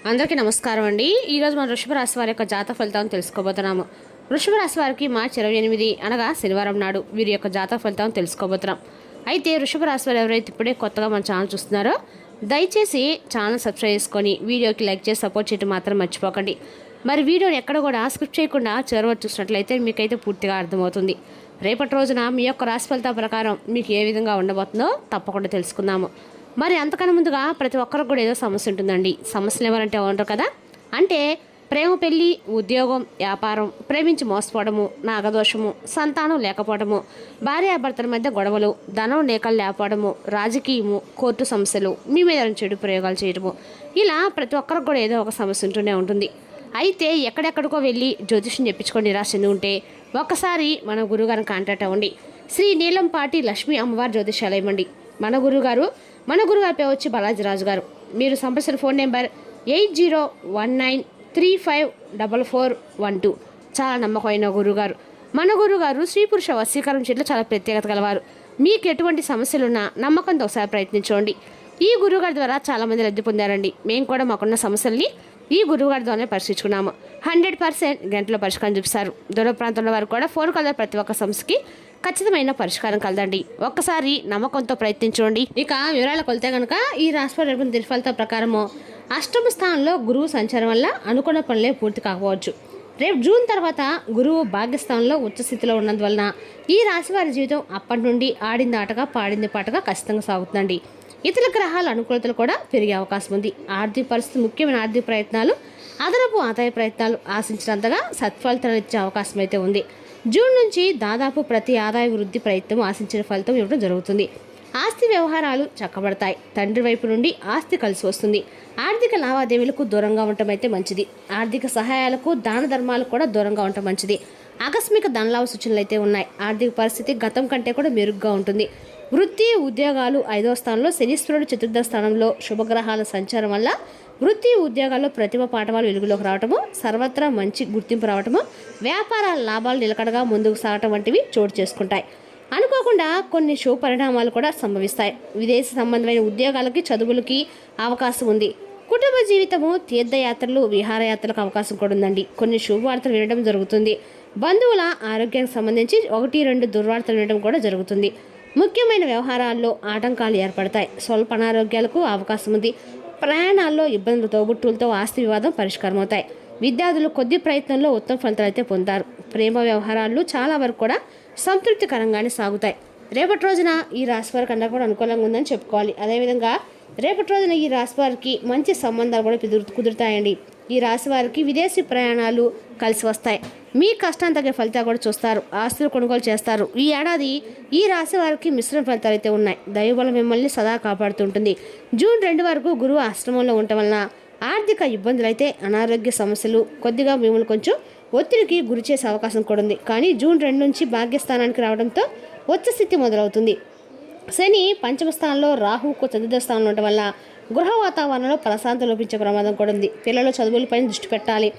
అందరికీ నమస్కారం అండి. ఈరోజు మన వృషభ రాశి వారి యొక్క జాతక ఫలితాలను తెలుసుకోబోతున్నాము. వృషభ రాశి వారికి మార్చి 28 అనగా శనివారం నాడు వీరి యొక్క జాతక ఫలితాలను తెలుసుకోబోతున్నాం. అయితే వృషభ రాశి వారు ఎవరైతే ఇప్పుడే కొత్తగా మన ఛానల్ చూస్తున్నారో దయచేసి ఛానల్ సబ్స్క్రైబ్ చేసుకొని వీడియోకి లైక్ చేసి సపోర్ట్ చేయడం మాత్రం మర్చిపోకండి. మరి వీడియోని ఎక్కడ కూడా స్కిప్ చేయకుండా చివరి చూసినట్లయితే మీకైతే పూర్తిగా అర్థమవుతుంది. రేపటి రోజున మీ యొక్క రాశి ఫలితాల ప్రకారం మీకు ఏ విధంగా ఉండబోతుందో తప్పకుండా తెలుసుకుందాము. మరి అంతకన్నా ముందుగా ప్రతి ఒక్కరికి కూడా ఏదో సమస్య ఉంటుందండి. సమస్యలు ఎవరంటే ఉంటారు కదా, అంటే ప్రేమ, పెళ్లి, ఉద్యోగం, వ్యాపారం, ప్రేమించి మోసపోవడము, నాగదోషము, సంతానం లేకపోవడము, భార్యాభర్తల మధ్య గొడవలు, ధనం లేకలు లేకపోవడము, రాజకీయము, కోర్టు సమస్యలు, మీ మీద చెడు ప్రయోగాలు చేయడము, ఇలా ప్రతి ఒక్కరికి కూడా ఏదో ఒక సమస్య ఉంటూనే ఉంటుంది. అయితే ఎక్కడెక్కడికో వెళ్ళి జ్యోతిష్యం చెప్పించుకొని నిరాశ చెంది ఉంటే ఒక్కసారి మన గురువుగారిని కాంటాక్ట్ అవ్వండి. శ్రీ నీలంపాటి లక్ష్మీ అమ్మవారి జ్యోతిష్యాలయం అండి. మన గురుగారి పేరు వచ్చి బాలాజీరాజు గారు. మీరు సంప్రదించిన ఫోన్ నెంబర్ 8019354412. చాలా నమ్మకమైన గురుగారు. మన గురుగారు స్త్రీ పురుష వశీకరణ చేయడంలో చాలా ప్రత్యేకత గలవారు. మీకు ఎటువంటి సమస్యలున్నా నమ్మకంతో ఒకసారి ప్రయత్నించండి. ఈ గురువుగారి ద్వారా చాలామంది లబ్ధి పొందారండి. మేము కూడా మాకున్న సమస్యల్ని ఈ గురువుగారి ద్వారానే పరిశీలించుకున్నాము. 100% గంటలో పరిష్కారం చూపిస్తారు. దూర ప్రాంతంలో వారు కూడా ఫోన్ కాల్ ప్రతి ఒక్క సమస్యకి ఖచ్చితమైన పరిష్కారం కలదండి. ఒక్కసారి నమ్మకంతో ప్రయత్నించండి. ఇక వివరాలకు వెళ్తే కనుక ఈ రాశివారి దినఫలితాల ప్రకారము అష్టమ స్థానంలో గురువు సంచారం వల్ల అనుకున్న పనులే పూర్తి కాకపోవచ్చు. రేపు జూన్ తర్వాత గురువు భాగ్యస్థానంలో ఉచ్చస్థితిలో ఉన్నందువలన ఈ రాశివారి జీవితం అప్పటి నుండి ఆడింది ఆటగా పాడింది పాటగా ఖచ్చితంగా సాగుతుందండి. ఇతర గ్రహాల అనుకూలతలు కూడా పెరిగే అవకాశం ఉంది. ఆర్థిక పరిస్థితి, ముఖ్యమైన ఆర్థిక ప్రయత్నాలు, అదనపు ఆదాయ ప్రయత్నాలు ఆశించినంతగా సత్ఫలితాలు ఇచ్చే అవకాశం అయితే ఉంది. జూన్ నుంచి దాదాపు ప్రతి ఆదాయ వృద్ధి ప్రయత్నం ఆశించిన ఫలితం ఇవ్వడం జరుగుతుంది. ఆస్తి వ్యవహారాలు చక్కబడతాయి. తండ్రి వైపు నుండి ఆస్తి కలిసి వస్తుంది. ఆర్థిక లావాదేవీలకు దూరంగా ఉండటం అయితే మంచిది. ఆర్థిక సహాయాలకు, దాన ధర్మాలకు కూడా దూరంగా ఉండటం మంచిది. ఆకస్మిక ధనలాభ సూచనలు అయితే ఉన్నాయి. ఆర్థిక పరిస్థితి గతం కంటే కూడా మెరుగ్గా ఉంటుంది. వృత్తి, ఉద్యోగాలు 5వ స్థానంలో, శనీశ్వరుడు 4వ స్థానంలో శుభగ్రహాల సంచారం వల్ల వృత్తి, ఉద్యోగాల్లో ప్రతిభ పాఠవాలు వెలుగులోకి రావటము, సర్వత్రా మంచి గుర్తింపు రావటము, వ్యాపారాల లాభాలు నిలకడగా ముందుకు సాగటం వంటివి చోటు చేసుకుంటాయి. అనుకోకుండా కొన్ని శుభ పరిణామాలు కూడా సంభవిస్తాయి. విదేశీ సంబంధమైన ఉద్యోగాలకి, చదువులకి అవకాశం ఉంది. కుటుంబ జీవితము, తీర్థయాత్రలు, విహారయాత్రలకు అవకాశం కూడా ఉందండి. కొన్ని శుభవార్తలు వినడం జరుగుతుంది. బంధువుల ఆరోగ్యానికి సంబంధించి 1-2 దుర్వార్తలు వినడం కూడా జరుగుతుంది. ముఖ్యమైన వ్యవహారాల్లో ఆటంకాలు ఏర్పడతాయి. స్వల్ప అనారోగ్యాలకు అవకాశం ఉంది. ప్రయాణాల్లో ఇబ్బందులు, తోబుట్టులతో ఆస్తి వివాదం పరిష్కారం అవుతాయి. విద్యార్థులు కొద్ది ప్రయత్నంలో ఉత్తమ ఫలితాలు అయితే పొందారు. ప్రేమ వ్యవహారాలు చాలా వరకు కూడా సంతృప్తికరంగానే సాగుతాయి. రేపటి రోజున ఈ రాశి వారికి అందరూ కూడా అనుకూలంగా ఉందని చెప్పుకోవాలి. అదేవిధంగా రేపటి రోజున ఈ రాశి వారికి మంచి సంబంధాలు కూడా కుదురుతాయండి. ఈ రాశి వారికి విదేశీ ప్రయాణాలు కలిసి వస్తాయి. మీ కష్టాన్ని తగ్గ ఫలితాలు కూడా చూస్తారు. ఆస్తులు కొనుగోలు చేస్తారు. ఈ ఏడాది ఈ రాశి వారికి మిశ్రమ ఫలితాలు అయితే ఉన్నాయి. దైవబలం మిమ్మల్ని సదా కాపాడుతుంటుంది. జూన్ 2 వరకు గురువు ఆశ్రమంలో ఉండటం వలన ఆర్థిక ఇబ్బందులు అయితే, అనారోగ్య సమస్యలు కొద్దిగా మిమ్మల్ని కొంచెం ఒత్తిడికి గురి చేసే అవకాశం కూడా ఉంది. కానీ జూన్ 2 నుంచి భాగ్యస్థానానికి రావడంతో ఉచ్చస్థితి మొదలవుతుంది. శని పంచమ స్థానంలో, రాహువుకు 4వ స్థానంలో ఉండటం వల్ల గృహ వాతావరణంలో ప్రశాంతత లోపించే ప్రమాదం కూడా ఉంది. పిల్లల చదువులపైన దృష్టి పెట్టాలి.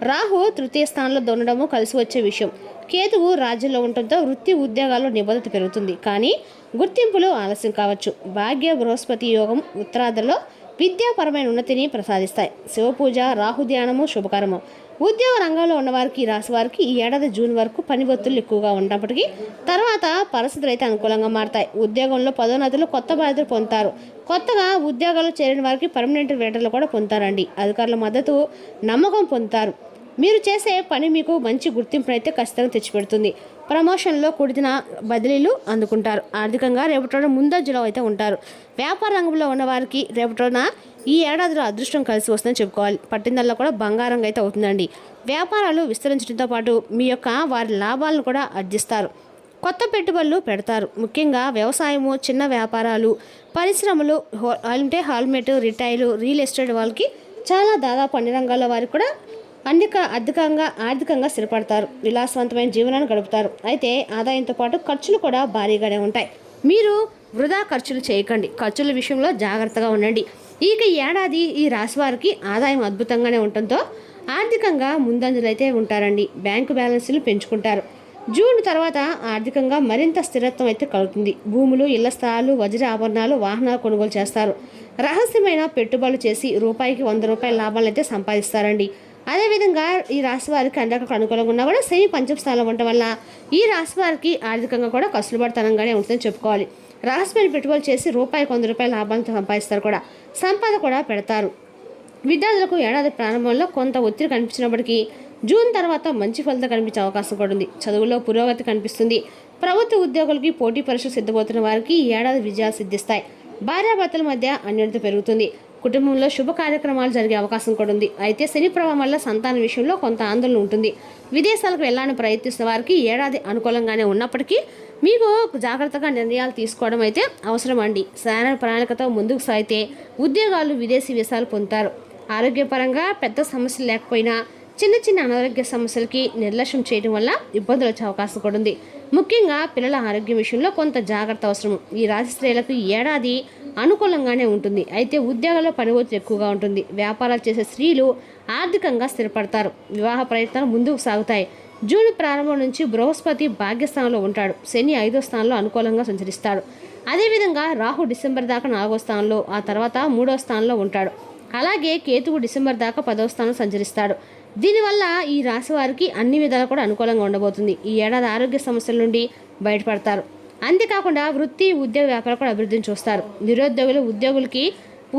రాహు 3వ స్థానంలో దొనడము కలిసి వచ్చే విషయం. కేతువు రాజ్యంలో ఉండటంతో వృత్తి, ఉద్యోగాల్లో నిబద్ధత పెరుగుతుంది. కానీ గుర్తింపులు ఆలస్యం కావచ్చు. భాగ్య బృహస్పతి యోగం ఉత్తరార్ధంలో విద్యాపరమైన ఉన్నతిని ప్రసాదిస్తాయి. శివపూజ, రాహు ధ్యానము శుభకరము. ఉద్యోగ రంగంలో ఉన్నవారికి, రాశి వారికి ఈ ఏడాది జూన్ వరకు పని ఒత్తిళ్లు ఎక్కువగా ఉన్నప్పటికీ తర్వాత పరిస్థితులు అయితే అనుకూలంగా మారతాయి. ఉద్యోగంలో పదోన్నతులు, కొత్త బాధ్యతలు పొందుతారు. కొత్తగా ఉద్యోగాలు చేరిన వారికి పర్మనెంట్ వేటర్లు కూడా పొందుతారండి. అధికారుల మద్దతు, నమ్మకం పొందుతారు. మీరు చేసే పని మీకు మంచి గుర్తింపును అయితే ఖచ్చితంగా తెచ్చిపెడుతుంది. ప్రమోషన్లో కూడిన బదిలీలు అందుకుంటారు. ఆర్థికంగా రేపటి రోజున ముందంజలో అయితే ఉంటారు. వ్యాపార రంగంలో ఉన్న వారికి రేపటి రోజున ఈ ఏడాదిలో అదృష్టం కలిసి వస్తుందని చెప్పుకోవాలి. పట్టిందల్లా కూడా బంగారంగా అయితే అవుతుందండి. వ్యాపారాలు విస్తరించడంతో పాటు మీ యొక్క వారి లాభాలను కూడా ఆర్జిస్తారు. కొత్త పెట్టుబడులు పెడతారు. ముఖ్యంగా వ్యవసాయము, చిన్న వ్యాపారాలు, పరిశ్రమలు, అంటే హాల్మేట్, రిటైలు, రియల్ ఎస్టేట్ వాళ్ళకి చాలా దాదాపు అన్ని రంగాల వారికి కూడా ఆర్థికంగా స్థిరపడతారు. విలాసవంతమైన జీవనాన్ని గడుపుతారు. అయితే ఆదాయంతో పాటు ఖర్చులు కూడా భారీగానే ఉంటాయి. మీరు వృధా ఖర్చులు చేయకండి. ఖర్చుల విషయంలో జాగ్రత్తగా ఉండండి. ఇక ఈ ఏడాది ఈ రాశి వారికి ఆదాయం అద్భుతంగానే ఉండటంతో ఆర్థికంగా ముందంజలు అయితే ఉంటారండి. బ్యాంకు బ్యాలెన్స్లు పెంచుకుంటారు. జూన్ తర్వాత ఆర్థికంగా మరింత స్థిరత్వం అయితే కలుగుతుంది. భూములు, ఇళ్ల స్థలాలు, వజ్ర ఆభరణాలు, వాహనాలు కొనుగోలు చేస్తారు. రహస్యమైన పెట్టుబడులు చేసి రూపాయికి 100 రూపాయల లాభాలు అయితే సంపాదిస్తారండి. అదేవిధంగా ఈ రాశి వారికి అందరికీ అనుకూలంగా ఉన్నా కూడా శని పంచమ స్థానంలో ఉండటం వల్ల ఈ రాశి వారికి ఆర్థికంగా కూడా కసులుబడితనంగానే ఉంటుందని చెప్పుకోవాలి. రహస్యమైన పెట్టుబడులు చేసి రూపాయికి 100 రూపాయల లాభాలను సంపాదిస్తారు కూడా, సంపద కూడా పెడతారు. విద్యార్థులకు ఏడాది ప్రారంభంలో కొంత ఒత్తిడి కనిపించినప్పటికీ జూన్ తర్వాత మంచి ఫలితం కనిపించే అవకాశం కూడా ఉంది. చదువులో పురోగతి కనిపిస్తుంది. ప్రభుత్వ ఉద్యోగులకి పోటీ పరీక్షలు సిద్ధమవుతున్న వారికి ఈ ఏడాది విజయాలు సిద్ధిస్తాయి. భార్యాభర్తల మధ్య అన్యోన్యత పెరుగుతుంది. కుటుంబంలో శుభ కార్యక్రమాలు జరిగే అవకాశం కూడా ఉంది. అయితే శని ప్రభావం వల్ల సంతాన విషయంలో కొంత ఆందోళన ఉంటుంది. విదేశాలకు వెళ్ళాలని ప్రయత్నిస్తున్న వారికి ఏడాది అనుకూలంగానే ఉన్నప్పటికీ మీకు జాగ్రత్తగా నిర్ణయాలు తీసుకోవడం అయితే అవసరం అండి. సరైన ప్రణాళికతో ముందుకు సాగితే ఉద్యోగాలు, విదేశీ వీసాలు పొందుతారు. ఆరోగ్యపరంగా పెద్ద సమస్యలు లేకపోయినా చిన్న చిన్న అనారోగ్య సమస్యలకి నిర్లక్ష్యం చేయడం వల్ల ఇబ్బందులు వచ్చే అవకాశం కూడా ఉంది. ముఖ్యంగా పిల్లల ఆరోగ్యం విషయంలో కొంత జాగ్రత్త అవసరం. ఈ రాశి స్త్రీలకు ఈ ఏడాది అనుకూలంగానే ఉంటుంది. అయితే ఉద్యోగాల్లో పని ఒత్తిడి ఎక్కువగా ఉంటుంది. వ్యాపారాలు చేసే స్త్రీలు ఆర్థికంగా స్థిరపడతారు. వివాహ ప్రయత్నాలు ముందుకు సాగుతాయి. జూన్ ప్రారంభం నుంచి బృహస్పతి భాగ్యస్థానంలో ఉంటాడు. శని 5వ స్థానంలో అనుకూలంగా సంచరిస్తాడు. అదేవిధంగా రాహు డిసెంబర్ దాకా 4వ స్థానంలో, ఆ తర్వాత 3వ స్థానంలో ఉంటాడు. అలాగే కేతువు డిసెంబర్ దాకా 10వ స్థానం సంచరిస్తాడు. దీనివల్ల ఈ రాశి వారికి అన్ని విధాలు కూడా అనుకూలంగా ఉండబోతుంది. ఈ ఏడాది ఆరోగ్య సమస్యల నుండి బయటపడతారు. అంతేకాకుండా వృత్తి, ఉద్యోగ వ్యాపారం కూడా అభివృద్ధిని చూస్తారు. నిరుద్యోగులు ఉద్యోగులకి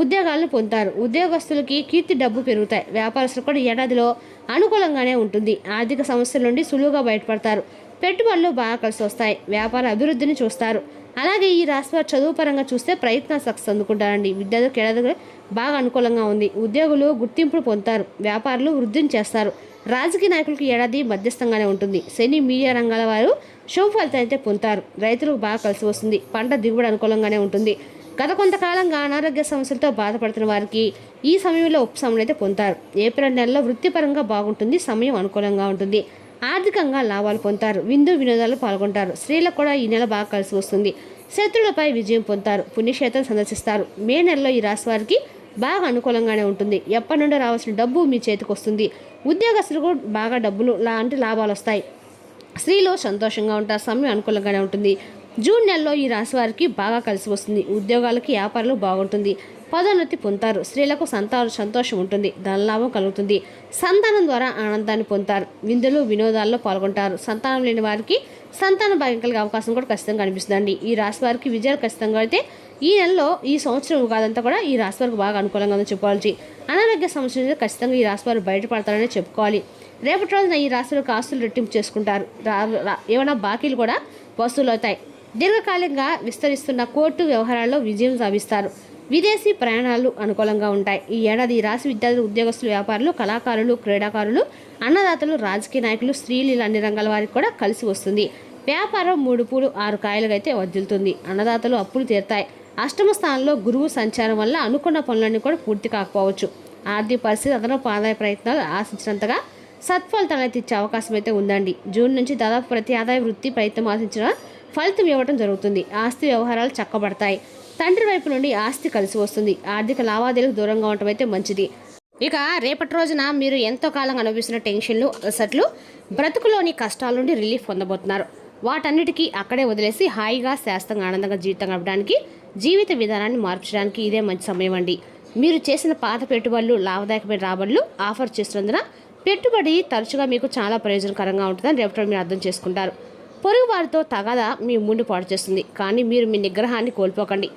ఉద్యోగాలను పొందుతారు. ఉద్యోగస్తులకి కీర్తి, డబ్బు పెరుగుతాయి. వ్యాపారస్తులు కూడా ఏడాదిలో అనుకూలంగానే ఉంటుంది. ఆర్థిక సమస్యల నుండి సులువుగా బయటపడతారు. పెట్టుబడులు బాగా కలిసి వస్తాయి. వ్యాపార అభివృద్ధిని చూస్తారు. అలాగే ఈ రాశి వారు చదువు పరంగా చూస్తే ప్రయత్నాలు సక్సెస్ అందుకుంటారండి. విద్యార్థులకు ఏడాది బాగా అనుకూలంగా ఉంది. ఉద్యోగులు గుర్తింపును పొందుతారు. వ్యాపారులు వృద్ధిని చేస్తారు. రాజకీయ నాయకులకు ఏడాది మధ్యస్థంగానే ఉంటుంది. శని, మీడియా రంగాల వారు శుభ ఫలితం అయితే పొందుతారు. రైతులకు బాగా కలిసి వస్తుంది. పంట దిగుబడి అనుకూలంగానే ఉంటుంది. గత కొంతకాలంగా అనారోగ్య సమస్యలతో బాధపడుతున్న వారికి ఈ సమయంలో ఉపశమనం అయితే పొందుతారు. ఏప్రిల్ నెలలో వృత్తిపరంగా బాగుంటుంది. సమయం అనుకూలంగా ఉంటుంది. ఆర్థికంగా లాభాలు పొందుతారు. విందు వినోదాలు పాల్గొంటారు. స్త్రీలకు కూడా ఈ నెల బాగా కలిసి వస్తుంది. శత్రువులపై విజయం పొందుతారు. పుణ్యక్షేత్రం సందర్శిస్తారు. మే నెలలో ఈ రాశి వారికి బాగా అనుకూలంగానే ఉంటుంది. ఎప్పటి నుండి రావాల్సిన డబ్బు మీ చేతికి వస్తుంది. ఉద్యోగస్తులకు బాగా డబ్బులు లాంటి లాభాలు వస్తాయి. స్త్రీలు సంతోషంగా ఉంటారు. సమయం అనుకూలంగానే ఉంటుంది. జూన్ నెలలో ఈ రాశి వారికి బాగా కలిసి వస్తుంది. ఉద్యోగాలకి, వ్యాపారాలు బాగుంటుంది. పదోన్నతి పొందుతారు. స్త్రీలకు సంతోషం ఉంటుంది. ధనలాభం కలుగుతుంది. సంతానం ద్వారా ఆనందాన్ని పొందుతారు. విందులు, వినోదాల్లో పాల్గొంటారు. సంతానం లేని వారికి సంతాన భాగ్యం కలిగే అవకాశం కూడా ఖచ్చితంగా కనిపిస్తుందండి. ఈ రాశి వారికి విజయాలు ఖచ్చితంగా అయితే ఈ నెలలో, ఈ సంవత్సరం ఉగాదంతా కూడా ఈ రాశి వారికి బాగా అనుకూలంగా ఉందని చెప్పుకోవాలి. అనారోగ్య సమస్యలు ఖచ్చితంగా ఈ రాశి వారు బయటపడతారని చెప్పుకోవాలి. రేపటి రోజున ఈ రాశి వారికి ఆస్తులు రెట్టింపు చేసుకుంటారు. ఏమైనా బాకీలు కూడా వసూలు అవుతాయి. దీర్ఘకాలికంగా విస్తరిస్తున్న కోర్టు వ్యవహారాల్లో విజయం సాధిస్తారు. విదేశీ ప్రయాణాలు అనుకూలంగా ఉంటాయి. ఈ ఏడాది ఈ రాశి విద్యార్థులు, ఉద్యోగస్తులు, వ్యాపారులు, కళాకారులు, క్రీడాకారులు, అన్నదాతలు, రాజకీయ నాయకులు, స్త్రీలు ఇలా అన్ని రంగాల వారికి కూడా కలిసి వస్తుంది. వ్యాపారం 3 పూలు 6 కాయలుగా అయితే వదులుతుంది. అన్నదాతలు అప్పులు తీరుతాయి. అష్టమ స్థానంలో గురువు సంచారం వల్ల అనుకున్న పనులన్నీ కూడా పూర్తి కాకపోవచ్చు. ఆర్థిక పరిస్థితి అదనపు ఆదాయ ప్రయత్నాలు ఆశించినంతగా సత్ఫలితాలు అయితే ఇచ్చే అవకాశం అయితే ఉందండి. జూన్ నుంచి దాదాపు ప్రతి ఆదాయ వృత్తి ప్రయత్నం ఆశించిన ఫలితం ఇవ్వడం జరుగుతుంది. ఆస్తి వ్యవహారాలు చక్కబడతాయి. తండ్రి వైపు నుండి ఆస్తి కలిసి వస్తుంది. ఆర్థిక లావాదేవీలకు దూరంగా ఉండటం అయితే మంచిది. ఇక రేపటి రోజున మీరు ఎంతో కాలంగా అనుభవిస్తున్న టెన్షన్లు, అలసట్లు, బ్రతుకులోని కష్టాల నుండి రిలీఫ్ పొందబోతున్నారు. వాటన్నిటికీ అక్కడే వదిలేసి హాయిగా, శాస్త్రంగా, ఆనందంగా జీవితం గడపడానికి, జీవిత విధానాన్ని మార్చడానికి ఇదే మంచి సమయం అండి. మీరు చేసిన పాత పెట్టుబడులు, లాభదాయకమైన రాబడులు ఆఫర్ చేస్తున్నందున పెట్టుబడి తరచుగా మీకు చాలా ప్రయోజనకరంగా ఉంటుందని రేపటి మీరు అర్థం చేసుకుంటారు. పొరుగు వారితో తగాదా మీ ముందు పాడు చేస్తుంది. కానీ మీరు మీ నిగ్రహాన్ని కోల్పోకండి.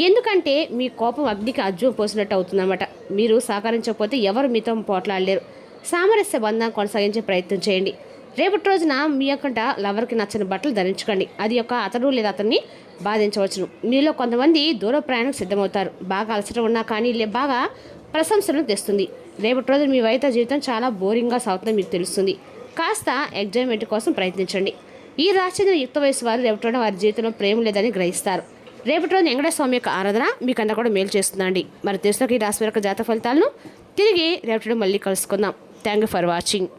ఎందుకంటే మీ కోపం అగ్నికి అజ్జం పోసినట్టు అవుతుందన్నమాట. మీరు సహకరించకపోతే ఎవరు మీతో పోట్లాడలేరు. సామరస్య బంధాన్ని కొనసాగించే ప్రయత్నం చేయండి. రేపటి రోజున మీ యొక్క లవర్కి నచ్చని బట్టలు ధరించకండి. అది యొక్క అతను లేదా అతన్ని బాధించవచ్చును. మీలో కొంతమంది దూర ప్రయాణం సిద్ధమవుతారు. బాగా అలసట ఉన్నా కానీ బాగా ప్రశంసలను తెస్తుంది. రేపటి రోజున మీ వైద్య జీవితం చాలా బోరింగ్గా సాగుతుందని మీకు తెలుస్తుంది. కాస్త ఎంజాయ్మెంట్ కోసం ప్రయత్నించండి. ఈ రాశి చెందిన యుక్త వయసు వారు రేపటి రోజున వారి జీవితంలో ప్రేమ లేదని గ్రహిస్తారు. రేపటి రోజున వెంకటేశ్వర స్వామి యొక్క ఆరాధన మీకన్నా కూడా మేలు చేస్తుందండి. మరి తెలుసుకు ఈ రాశి యొక్క జాతక ఫలితాలను తిరిగి రేపటి మళ్ళీ కలుసుకుందాం. Thank you for watching.